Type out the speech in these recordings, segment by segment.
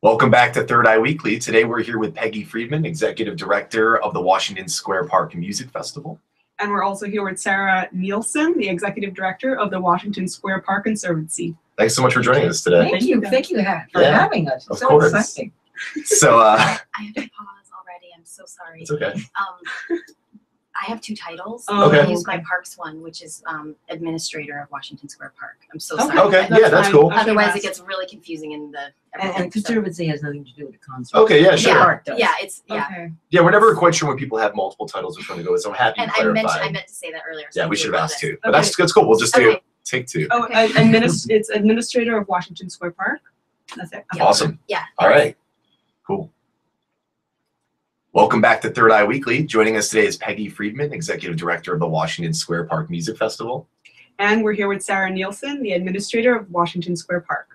Welcome back to Third Eye Weekly. Today we're here with Peggy Friedman, Executive Director of the Washington Square Park Music Festival. And we're also here with Sarah Nielsen, the Executive Director of the Washington Square Park Conservancy. Thanks so much for joining us today. Thank you for having us. It's of course. Exciting. So, I have to pause already. I'm so sorry. it's okay. I have two titles. Okay. I use my parks one, which is Administrator of Washington Square Park. I'm so sorry. Okay, yeah, that's cool. Otherwise, it gets really confusing in the And Conservancy has nothing to do with the concert. Okay, yeah, sure. Park does. Yeah, it's Okay. Yeah, we're never quite sure when people have multiple titles which one to go with, so I'm happy And to clarify. I meant to say that earlier. So Yeah, I we do should have asked apologize. too. But that's cool. We'll just do Okay. take two. Oh, Okay. it's Administrator of Washington Square Park. That's it. Yeah. Awesome. Yeah. All right. Cool. Welcome back to Third Eye Weekly. Joining us today is Peggy Friedman, Executive Director of the Washington Square Park Music Festival. And we're here with Sarah Nielsen, the Administrator of Washington Square Park.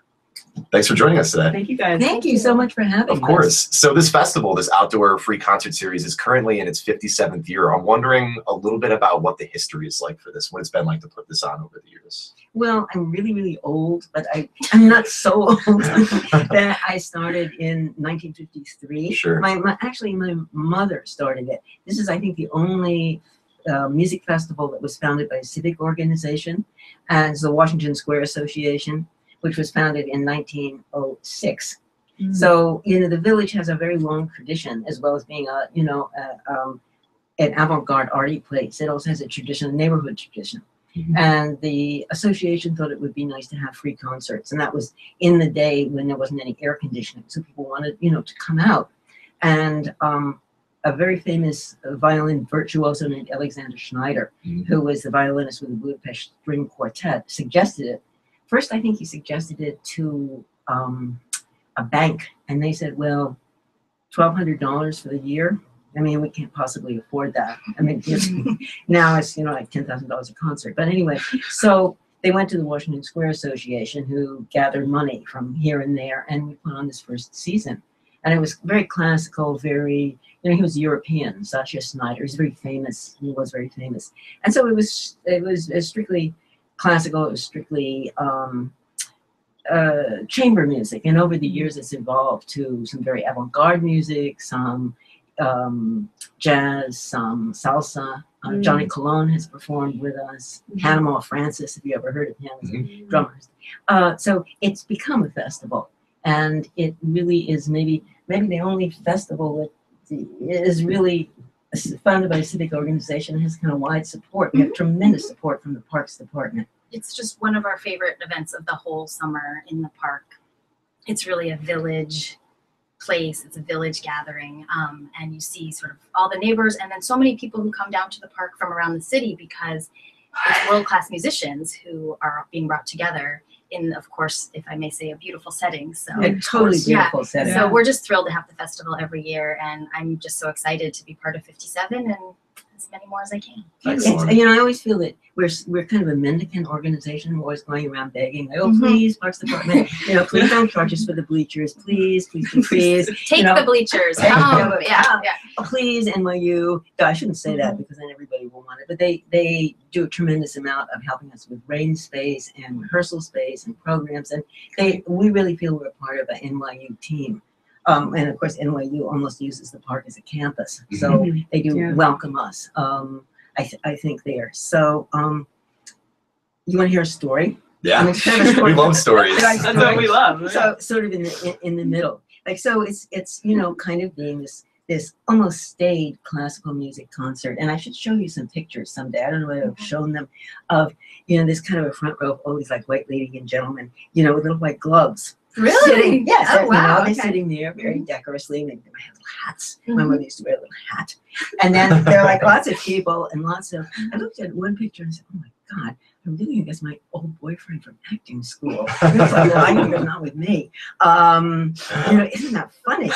Thanks for joining us today. Thank you guys. Thank you so much for having us. Of course. So this festival, this outdoor free concert series, is currently in its 57th year. I'm wondering a little bit about what the history is like for this, what it's been like to put this on over the years. Well, I'm really, really old, but I'm not so old that I started in 1953. Sure. Actually, my mother started it. This is, I think, the only music festival that was founded by a civic organization, as the Washington Square Association, which was founded in 1906. Mm-hmm. So, the village has a very long tradition, as well as being an avant-garde arty place. It also has a tradition, a neighborhood tradition. Mm-hmm. And the association thought it would be nice to have free concerts. And that was in the day when there wasn't any air conditioning. So people wanted, to come out. And a very famous violin virtuoso named Alexander Schneider, who was the violinist with the Budapest String Quartet, suggested it. First, I think he suggested it to a bank. And they said, well, $1,200 for the year. I mean, we can't possibly afford that. I mean, now it's, like $10,000 a concert. But anyway, so they went to the Washington Square Association, who gathered money from here and there, and we put on this first season. And it was very classical, very, he was European, Sasha Snyder. He's very famous. He was very famous. And so it was strictly classical. It was strictly chamber music. And over the years, it's evolved to some very avant-garde music, some jazz, some salsa. Johnny Colon has performed with us. Panama Francis, if you ever heard of him, as a drummer. So it's become a festival, and it really is maybe the only festival that is really founded by a civic organization and has kind of wide support. We have tremendous support from the Parks Department. It's just one of our favorite events of the whole summer in the park. It's really a village place. It's a village gathering, and you see sort of all the neighbors, and then so many people who come down to the park from around the city, because it's world-class musicians who are being brought together in, of course, if I may say, a beautiful setting. So A totally beautiful setting. So we're just thrilled to have the festival every year, and I'm just so excited to be part of 57 and as many more as I can. Excellent. I always feel that we're kind of a mendicant organization. We're always going around begging, like, oh, please, Parks Department, please don't charge us for the bleachers, please, please. Take the bleachers. Yeah. Oh, please, NYU. No, I shouldn't say that because then everybody will want it. But they do a tremendous amount of helping us with rain space and rehearsal space and programs, and we really feel we're part of an NYU team. And of course, NYU almost uses the park as a campus, so they do welcome us. I think there. So, you want to hear a story? Yeah, It's kind of a story. we love stories. That's what we love. So, sort of in the middle, so it's kind of being this almost staid classical music concert. And I should show you some pictures someday. I don't know whether I've shown them of this kind of a front row of all these like white lady and gentlemen, with little white gloves. Really? Sitting, yes. Oh, wow. They're sitting there very decorously, and they have little hats. My mother used to wear a little hat. And then there are like lots of people and I looked at one picture and said, oh my God, I'm really think that's my old boyfriend from acting school. It's like, well, I know you're not with me. Isn't that funny?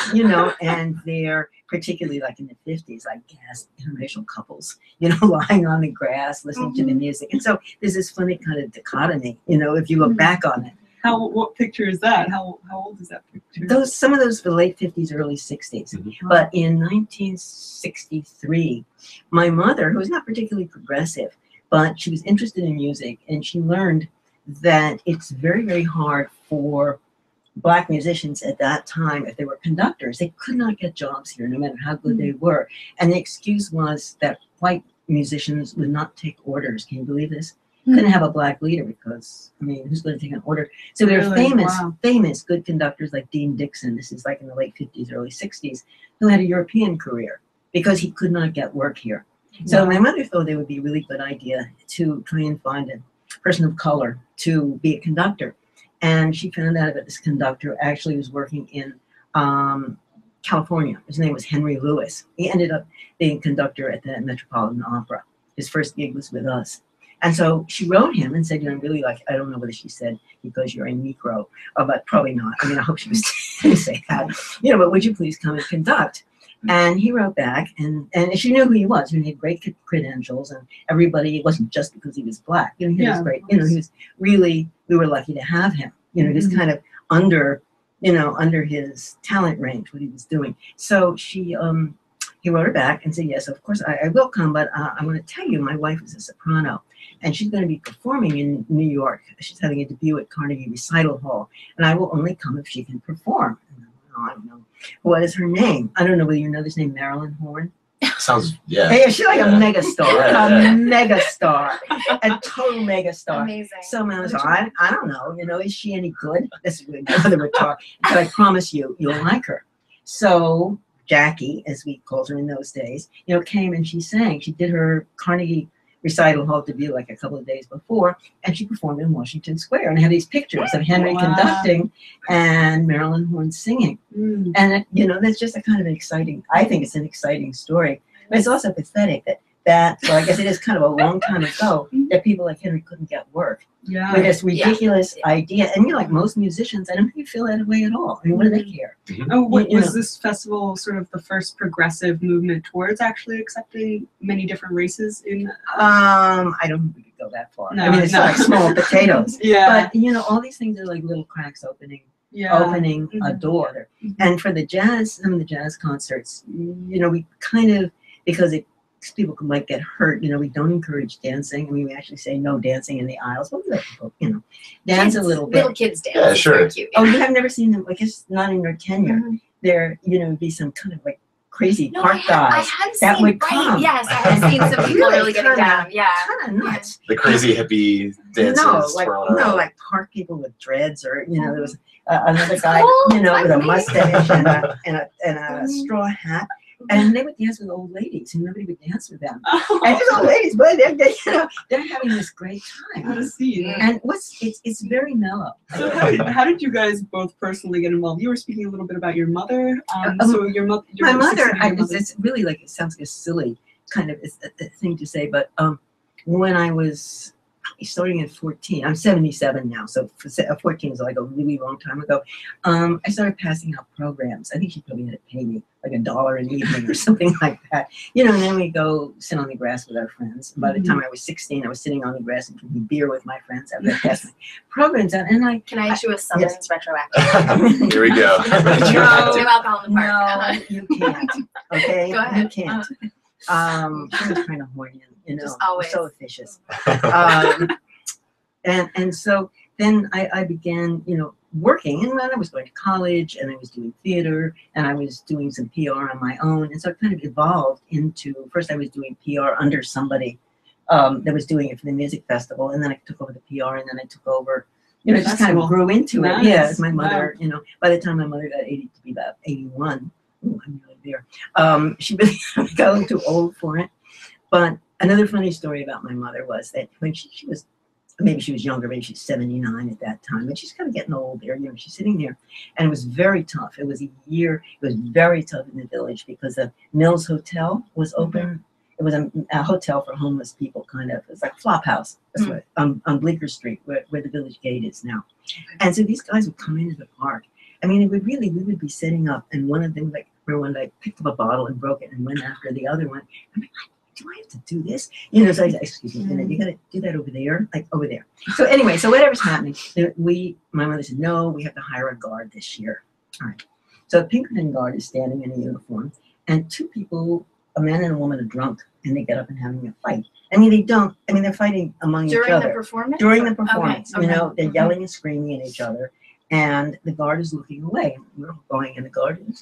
And they're particularly like in the 50s, I guess, interracial couples, lying on the grass, listening to the music. And so there's this funny kind of dichotomy, if you look back on it. What picture is that? How old is that picture? Some of those were the late 50s, early 60s. But in 1963, my mother, who was not particularly progressive, but she was interested in music, and she learned that it's very, very hard for Black musicians at that time, if they were conductors, they could not get jobs here, no matter how good they were. And the excuse was that white musicians would not take orders. Can you believe this? Couldn't have a black leader because, I mean, who's going to take an order? So there are Really? famous good conductors like Dean Dixon, this is like in the late 50s, early 60s, who had a European career because he could not get work here. So my mother thought it would be a really good idea to try and find a person of color to be a conductor. And she found out that this conductor actually was working in California. His name was Henry Lewis. He ended up being conductor at the Metropolitan Opera. His first gig was with us. And so she wrote him and said, you know, I'm really like, I don't know whether she said because you're a Negro, but probably not. I mean, I hope she was going to say that. You know, but would you please come and conduct? And he wrote back, and she knew who he was. He had great credentials, and everybody, it wasn't just because he was Black. You know, he was great. You know, he was really, we were lucky to have him. You know, he was kind of under, you know, under his talent range, what he was doing. So she, he wrote her back and said, yes, of course, I will come, but I want to tell you, my wife is a soprano, and she's going to be performing in New York. She's having a debut at Carnegie Recital Hall, and I will only come if she can perform. I don't know. What is her name? I don't know whether you know this name, Marilyn Horne. Sounds, yeah. Hey, she's like a megastar, Yeah. a megastar, a total megastar. Amazing. So Marilyn said, I don't know, you know, is she any good? This is really how they would talk. But I promise you, you'll like her. So Jackie, as we called her in those days, you know, came and she sang. She did her Carnegie Recital Hall debut like a couple of days before, and she performed in Washington Square. And I have these pictures of Henry conducting and Marilyn Horne singing. And, you know, that's just a kind of an exciting, I think it's an exciting story. But it's also pathetic that well, I guess it is kind of a long time ago that people like Henry couldn't get work. Yeah. With this ridiculous idea. And you're like most musicians, I don't think you feel that way at all. I mean, what do they care? Oh, what You was know. this festival sort of the first progressive movement towards actually accepting many different races in? I don't think we could go that far. No, I mean, it's no. like small potatoes. Yeah. But, you know, all these things are like little cracks opening Yeah. opening a door. And for the jazz, some of the jazz concerts, you know, we kind of, because people might get hurt, you know, we don't encourage dancing. I mean, we actually say no dancing in the aisles. But we let people, you know, dance Kids, a little bit. Little kids dance. Yeah, It's sure. very cute. Oh, you have never seen them? I guess not in your tenure. Mhm. There, you know, be some kind of like crazy No, park I guys. have that seen, would right, come. yes, I have seen some people really getting Kinda- down. Yeah. Kind of nuts. The crazy hippie dances twirling around. No, like park people with dreads, or you know, there was another guy, cool. you know, with a Amazing. mustache and a straw hat, and they would dance with old ladies, and nobody would dance with them. And these old ladies, but you know, they're having this great What a time. scene. And it's very mellow. So how did you guys both personally get involved? You were speaking a little bit about your mother. So your mother, My mother, it's really like, it sounds like a silly kind of a thing to say, but when I was starting at 14, I'm 77 now, so 14 is like a really long time ago. I started passing out programs. I think she probably had to pay me like $1 an evening or something like that. You know, and then we go sit on the grass with our friends. By the time I was 16, I was sitting on the grass and drinking beer with my friends after I passed my programs out. And Can I issue a summons retroactive? Here we go. No alcohol in the park. no, you can't. Okay, Go ahead. you can't. She was trying to horn in, you know, Just always. so officious. And so then I began, you know, working, and then I was going to college, and I was doing theater, and I was doing some PR on my own, and so it kind of evolved into, first I was doing PR under somebody that was doing it for the music festival, and then I took over the PR, and then I took over, you know, just kind of Festival. grew into it. Nice. Yeah, my mother, you know, by the time my mother got 80 to be about 81, ooh, I'm really there. She really got too old for it. But another funny story about my mother was that when she was, maybe she was younger, maybe she's 79 at that time, but she's kind of getting old there, you know, she's sitting there, and it was very tough. It was a year, it was very tough in the village because the Mills Hotel was open. It was a hotel for homeless people, kind of. It's like Flop House, that's what, on Bleecker Street, where the village gate is now. And so these guys would come into the park. I mean, we would be setting up, and one of them, like, one day, picked up a bottle and broke it and went after the other one. I'm like, do I have to do this? You know, so I said, excuse me, you got to do that over there, like over there. So anyway, so whatever's happening, my mother said, no, we have to hire a guard this year. All right. So the Pinkerton guard is standing in a uniform, and two people, a man and a woman, are drunk, and they get up and having a fight. I mean, they're fighting among each During other. the performance? During the performance, Okay, you know, okay. they're yelling and screaming at each other. and the guard is looking away. We're going in the garden.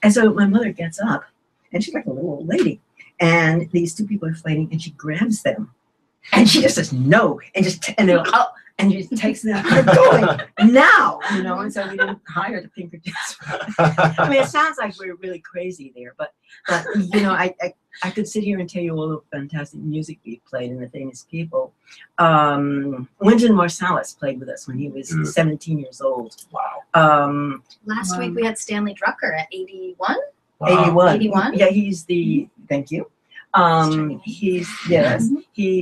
And so my mother gets up, and she's like a little old lady. And these two people are fighting, and she grabs them. And she just says, no. And they're like, oh. And she takes them, they're going now, and so we didn't hire the Pinkertons. I mean, it sounds like we're really crazy there, but I could sit here and tell you all the fantastic music we played and the famous people. Wynton Marsalis played with us when he was 17 years old. Wow. Last week we had Stanley Drucker at 81. Wow. 81. 81? Yeah, he's the, thank you. He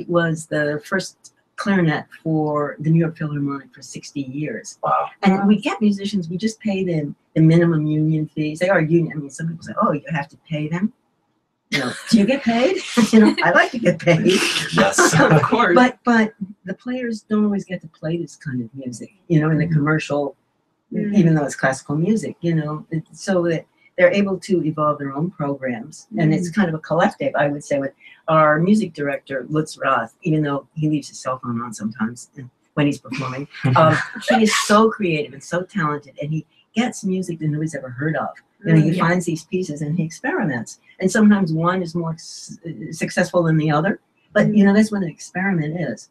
was the first clarinet for the New York Philharmonic for 60 years. Wow. And we get musicians, we just pay them the minimum union fees. They are union. I mean, some people say, oh, you have to pay them. Do you get paid? I like to get paid. Yes. Of course. But the players don't always get to play this kind of music, in the commercial, even though it's classical music, so that they're able to evolve their own programs. And it's kind of a collective, I would say, with our music director, Lutz Roth, even though he leaves his cell phone on sometimes when he's performing. He is so creative and so talented, and he gets music that nobody's ever heard of. He finds these pieces and he experiments. And sometimes one is more successful than the other. But, that's what an experiment is.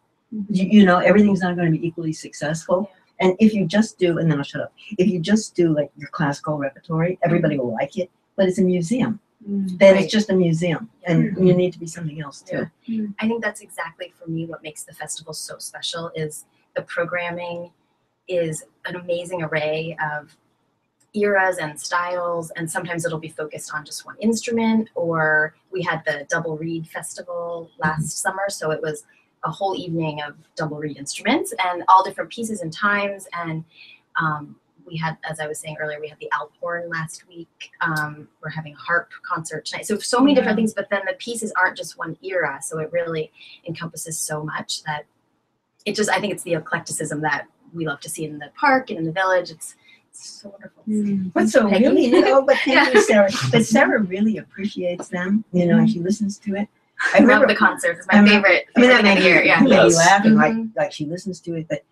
Everything's not going to be equally successful. And if you just do, and then I'll shut up, if you just do like your classical repertory, everybody will like it, but it's a museum. Then it's just a museum, and you need to be something else too. I think that's exactly for me what makes the festival so special is the programming is an amazing array of eras and styles, and sometimes it'll be focused on just one instrument, or we had the Double Reed Festival last summer, so it was a whole evening of double reed instruments and all different pieces and times. And we had, as I was saying earlier, we had the Alphorn last week. We're having a harp concert tonight. So many different things, but then the pieces aren't just one era. So it really encompasses so much that I think it's the eclecticism that we love to see in the park and in the village. It's so wonderful. But so Peggy? really, but thank you, Sarah. But Sarah really appreciates them, and she listens to it. I love the concert. It's my favorite. That made year. Yeah. made me laughing, Mhm. like she listens to it. But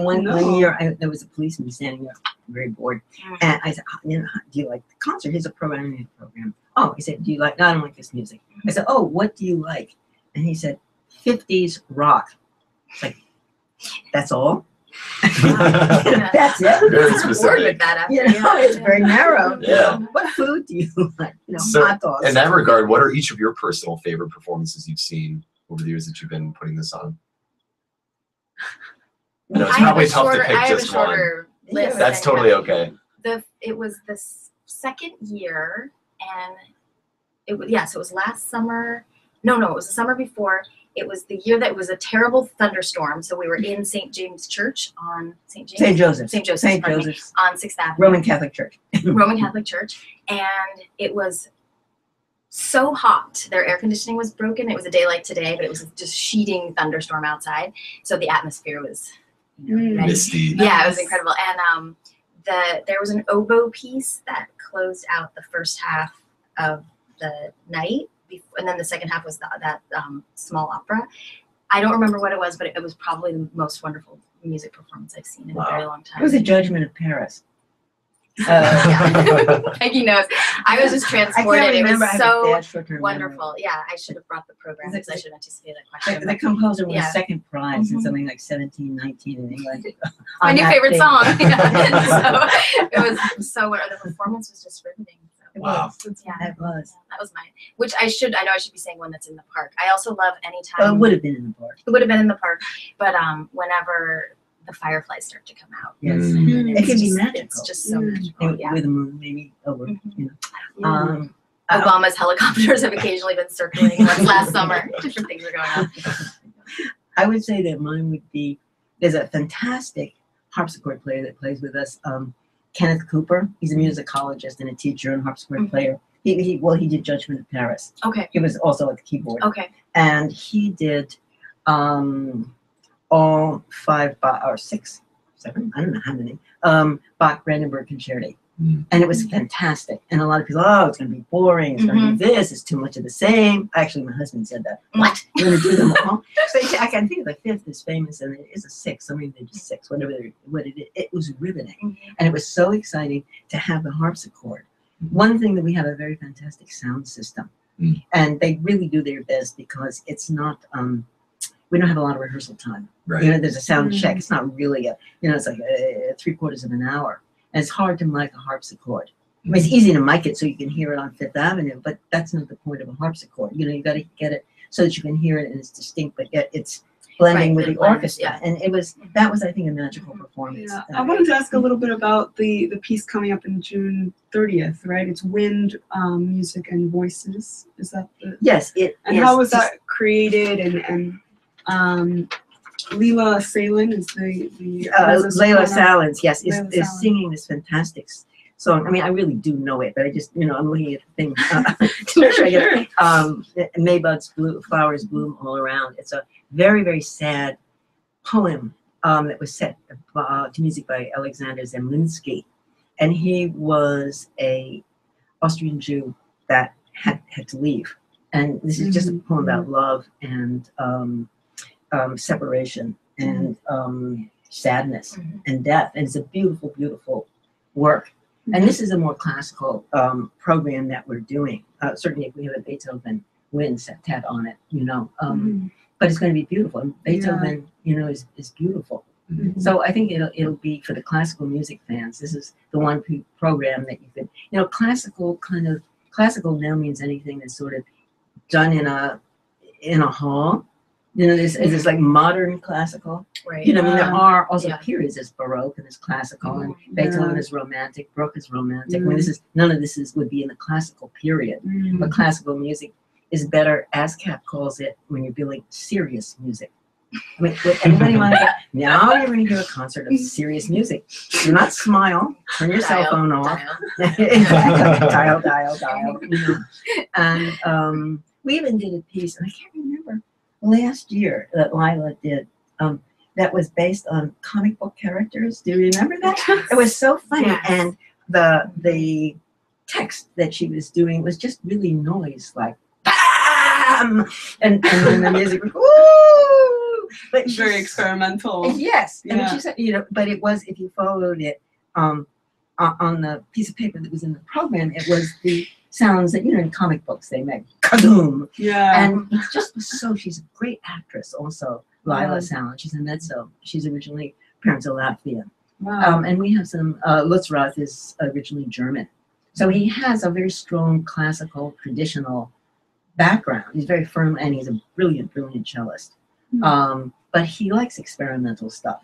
one year, there was a policeman standing there, very bored, and I said, do you like the concert? Here's a programming program. Oh, he said, do you like? No, I don't like this music. I said, oh, what do you like? And he said, 50s rock. It's like, that's all. That's it. Very Bored specific. with that after. It's very narrow. Yeah. What food do you like? So, hot dogs. in that regard, what are each of your personal favorite performances you've seen over the years that you've been putting this on? I know it's probably tough to pick I have just a shorter list. That's than totally you. okay. It was the second year, and so it was last summer. No, it was the summer before. It was the year that was a terrible thunderstorm. So we were in St. James Church on St. Joseph's. Pardon me, on 6th Avenue. Roman Catholic Church. Roman Catholic Church. And it was so hot. Their air conditioning was broken. It was a day like today, but it was just sheeting thunderstorm outside. So the atmosphere was ready. Misty. Yeah, it was incredible. And there was an oboe piece that closed out the first half of the night. And then the second half was that small opera. I don't remember what it was, but it was probably the most wonderful music performance I've seen in a very long time. It was a Judgment of Paris. Yeah. Peggy knows. I was just transported. It was so wonderful. Yeah, I should have brought the program because I should anticipate that question. The composer won second prize in something like 1719 in England. My new favorite song. So it was so wonderful. The performance was just riveting. Wow. Yeah, That was. That was mine. Which I know I should be saying one that's in the park. I also love anytime. Oh, it would have been in the park. It would have been in the park, but whenever the fireflies start to come out, Yes. Mm. It can be just- magical. It's just so magical. Yeah. With the moon, maybe over. Obama's helicopters have occasionally been circling. That's last summer. Different things are going on. I would say that mine would be. There's a fantastic harpsichord player that plays with us, Kenneth Cooper. He's a musicologist and a teacher and harpsichord player. He did Judgment of Paris. Okay. He was also at the keyboard. Okay. And he did all 5 or 6, 7, I don't know how many, Bach Brandenburg Concerti. And it was fantastic. And a lot of people, oh, it's going to be boring. It's going to be this. It's too much of the same. Actually, my husband said that. What? You're going to do them all? So I can think of the fifth is famous, and it is a sixth. I mean, they're just six, whatever. It was riveting. And it was so exciting to have the harpsichord. One thing that we have a very fantastic sound system. And they really do their best because it's not, we don't have a lot of rehearsal time. Right. You know, there's a sound check. It's not really it's like 3/4 of an hour. And it's hard to mic a harpsichord. I mean, it's easy to mic it so you can hear it on Fifth Avenue, but that's not the point of a harpsichord. You know, you got to get it so that you can hear it and it's distinct, but yet it's blending with the orchestra. And that was, I think, a magical performance. Yeah. I wanted to ask a little bit about the piece coming up in June 30th, right? It's Wind, Music, and Voices. Is that the... Yes. How was that created? And Leila Salin is the Leila Salins, yes, Leila is Salin. singing this fantastic song. I mean, I really do know it, but I just, I'm looking at the thing to make sure I get it. Maybuds, flowers bloom all around. It's a very, very sad poem that was set to music by Alexander Zemlinsky. And he was a Austrian Jew that had to leave. And this is just a poem about love and separation and sadness and death. And it's a beautiful, beautiful work. And this is a more classical program that we're doing. Certainly if we have a Beethoven wind septet on it, but it's going to be beautiful. And Beethoven, is beautiful. So I think it'll be for the classical music fans. This is the one program that you could, classical now means anything that's sort of done in a hall. There's like modern classical. Right. I mean, there are also periods. There's Baroque and there's classical, and Beethoven is romantic. Bruch is romantic. I mean, none of this would be in the classical period. But classical music is better, as Cap calls it, when you're doing serious music. I mean, would anybody mind that? Now you're going to hear a concert of serious music. Do not smile. Turn your cell phone off. Exactly. Dial. And we even did a piece, and I can't remember, last year that Lila did, that was based on comic book characters. Do you remember that? It was so funny. Yes. And the text that she was doing was just really noise, like bam! And then the music was woo! But very experimental. Yes. Yeah. And she said, but it was, if you followed it on the piece of paper that was in the program, it was the sounds that, in comic books they make. Kaboom! Yeah. And it just was she's a great actress also, Lila Salin. She's a mezzo. She's originally, parents are Latvian. Wow. And we have some, Lutz Roth is originally German. So he has a very strong classical, traditional background. He's very firm and he's a brilliant, brilliant cellist. But he likes experimental stuff.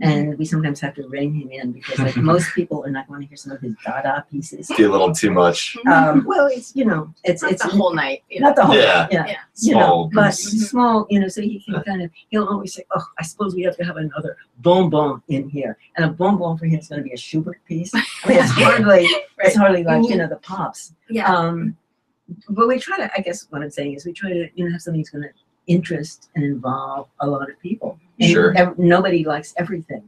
And we sometimes have to rein him in because like most people are not going to hear some of his Dada pieces. Be a little too much. Well, it's, it's the whole night. Not the whole Yeah. night. Yeah. Small. But small, so he can he'll always say, oh, I suppose we have to have another bonbon in here. And a bonbon for him is going to be a Schubert piece. I mean, it's hardly like, the pops. Yeah. But we try to, I guess what I'm saying is we try to, have something that's going to interest and involve a lot of people. And Sure. Nobody likes everything.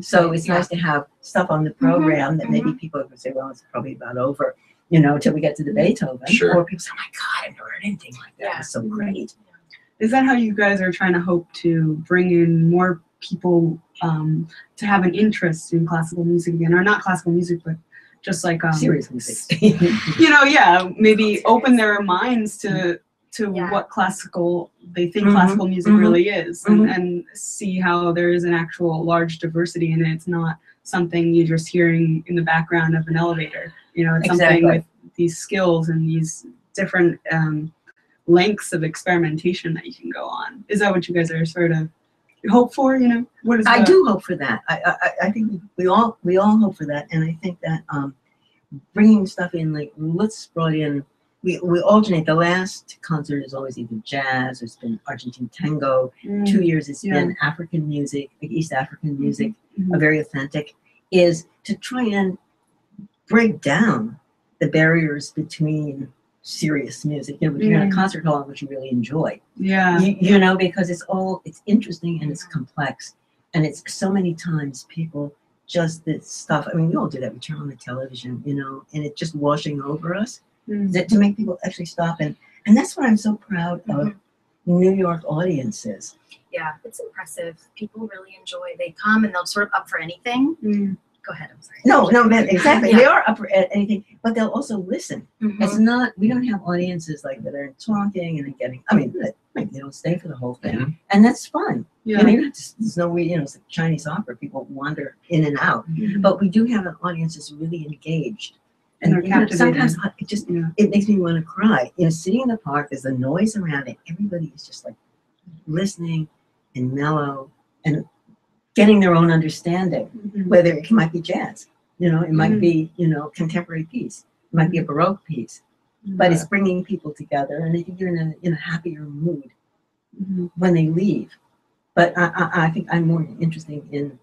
So it's nice to have stuff on the program that maybe people would say, well, it's probably about over, till we get to the Beethoven. Sure. Or people say, oh my God, I've never heard anything like that. It's so great. Is that how you guys are trying to hope to bring in more people to have an interest in classical music again? Or not classical music, but just like serious music. Maybe open their minds to what they think classical music really is, and see how there is an actual large diversity in it. It's not something you're just hearing in the background of an elevator. It's something with these skills and these different lengths of experimentation that you can go on. Is that what you guys are sort of hope for? What is I do hope for that. I think we all hope for that, and I think that bringing stuff in, like Lutz brought in. We alternate. The last concert is always either jazz or it's been Argentine tango. 2 years it's been African music, like East African music, very authentic, is to try and break down the barriers between serious music. If you're in a concert hall, which you really enjoy. Yeah. Because it's interesting and it's complex. And it's so many times people just this stuff. I mean, we all do that. We turn on the television, you know, and it's just washing over us to make people actually stop. And that's what I'm so proud of New York audiences. Yeah, it's impressive. People really enjoy. They come and they'll sort of up for anything. Go ahead. I'm sorry. No, man, exactly. Yeah. They are up for anything, but they'll also listen. It's not. We don't have audiences like that are talking and getting. I mean, maybe they don't stay for the whole thing, and that's fun. Yeah. You know, you don't have to, there's no way. You know, it's like Chinese opera. People wander in and out, but we do have an audience that's really engaged. And they're you know, captivated. sometimes it just it makes me want to cry. You know, sitting in the park, there's a noise around it. Everybody is just like listening and mellow and getting their own understanding. Whether it might be jazz, you know, it might be, you know, contemporary piece, it might be a Baroque piece, but it's bringing people together, and I think you're in a happier mood when they leave. But I think I'm more interested in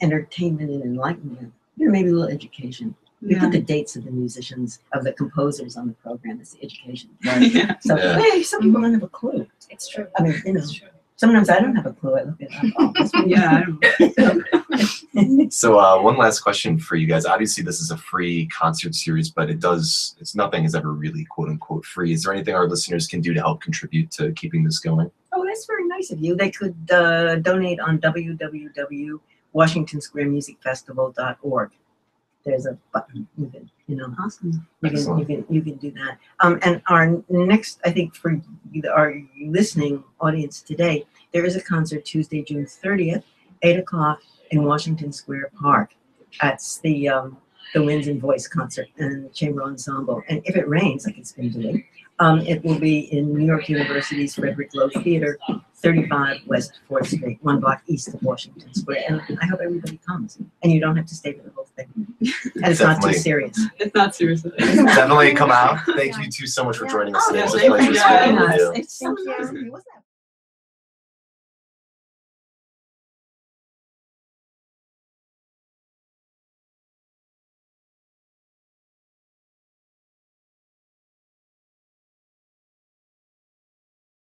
entertainment and enlightenment, you know, maybe a little education. We put the dates of the musicians, of the composers on the program. It's the education. Right? So hey, some people don't have a clue. It's true. I mean, you know, It's true. sometimes I don't have a clue. I look at it. Oh, that's what Yeah, I don't know. So one last question for you guys. Obviously, this is a free concert series, but it's nothing is ever really quote unquote free. Is there anything our listeners can do to help contribute to keeping this going? Oh, that's very nice of you. They could donate on www.washingtonsquaremusicfestival.org. There's a button. You can, you know, Awesome. you can do that. And our next, I think, for our listening audience today, there is a concert Tuesday, June 30th, 8 o'clock in Washington Square Park. That's the Winds and Voice concert and chamber ensemble. And if it rains, like it's been doing, it will be in New York University's Frederick Lowe Theater, 35 West 4th Street, 1 block east of Washington Square. And I hope everybody comes. And you don't have to stay for the whole thing. And it's not too Definitely. serious. It's not serious. Definitely come out. Thank you two so much for joining us today. It was a thank pleasure you speaking with guys. you. It's so Thank you. nice of you. Wasn't that